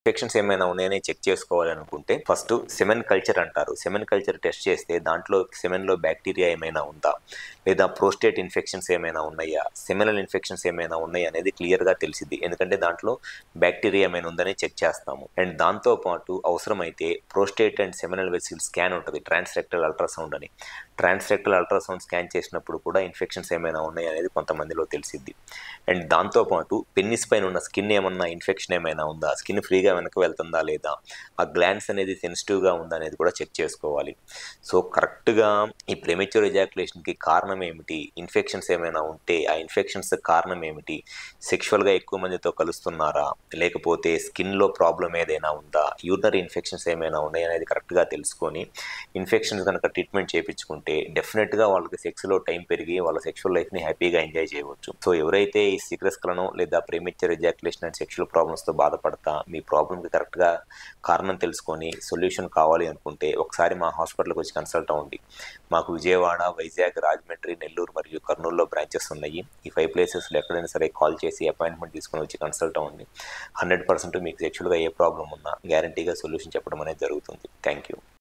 Infections ఏమైనా ఉన్నాయని check చేసుకోవాలనుకుంటే ఫస్ట్ సెమెన్ కల్చర్ అంటారు. సెమెన్ కల్చర్ టెస్ట్ చేస్తే దాంట్లో సెమెన్‌లో బ్యాక్టీరియా ఏమైనా ఉందా? లేదా ప్రోస్టేట్ ఇన్ఫెక్షన్స్ ఏమైనా ఉన్నాయా? సెమినల్ ఇన్ఫెక్షన్స్ ఏమైనా ఉన్నాయా అనేది క్లియర్‌గా తెలిసిద్ది. ఎందుకంటే దాంట్లో బ్యాక్టీరియా ఏమైనా ఉందని చెక్ చేస్తాము. అండ్ దాంతో పాటు అవసరమైతే prostate and seminal vessel scan ఉంటది. ట్రాన్స్‌రెక్టల్ అల్ట్రాసౌండ్ అని. ట్రాన్స్‌రెక్టల్ అల్ట్రాసౌండ్ స్కాన్ చేసినప్పుడు కూడా ఇన్ఫెక్షన్స్ ఏమైనా ఉన్నాయా అనేది కొంతమందిలో తెలిసిద్ది. అండ్ దాంతో పాటు పెన్నిస్ పైన ఉన్న స్కిన్ ఏమన్నా ఇన్ఫెక్షన్ ఏమైనా ఉందా? స్కిన్ ఫ్రీగా వెనక్కి వెళ్తుందా లేదా? ఆ గ్లాండ్స్ అనేది సెన్సిటివ్‌గా ఉందా అనేది కూడా చెక్ చేసుకోవాలి. సో, కరెక్ట్‌గా ఈ ప్రీమెచ్యూర్ ఎజాక్యులేషన్‌కి కారణం ఏమిటి? ఇన్ఫెక్షన్స్ ఏమైనా ఉంటే ఆ ఇన్ఫెక్షన్స్ కారణం ఏమిటి? సెక్షువల్‌గా ఎక్కువ మందితో కలుస్తున్నారా? లేకపోతే స్కిన్‌లో ప్రాబ్లమ్ ఏదైనా ఉందా? యూరినరీ ఇన్ఫెక్షన్స్ ఏమైనా ఉన్నాయా అనేది కరెక్ట్‌గా తెలుసుకొని ఇన్ఫెక్షన్స్ గనక ట్రీట్మెంట్ చేపించుకుంటే డెఫినిట్‌గా వాళ్ళకి సెక్స్‌లో టైం పెరిగి వాళ్ళ సెక్షువల్ లైఫ్‌ని హ్యాపీగా ఎంజాయ్ చేయవచ్చు. సో, ఎవరైతే ఈ సీక్రెట్స్‌లను లేదా ప్రీమెచ్యూర్ ఎజాక్యులేషన్ అండ్ సెక్షువల్ ప్రాబ్లమ్స్‌తో బాధపడతా మీ ప్రాబ్లమ్‌కి కరెక్ట్‌గా కారణం తెలుసుకొని సొల్యూషన్ కావాలి అనుకుంటే ఒకసారి మా హాస్పిటల్‌కి వచ్చి కన్సల్ట్ అవ్వండి. మాకు విజయవాడ, వైజాగ్, రాజమండ్రి, నెల్లూరు మరియు కర్నూలులో బ్రాంచెస్ ఉన్నాయి. ఈ 5 ప్లేసెస్‌లో ఎక్కడైనా సరే కాల్ చేసి అపాయింట్మెంట్ తీసుకొని వచ్చి కన్సల్ట్ అవ్వండి. 100% మీకు సెక్షువల్‌గా ఏ ప్రాబ్లమ్ ఉన్నా గ్యారంటీగా సొల్యూషన్ చెప్పడం అనేది జరుగుతుంది. Thank you.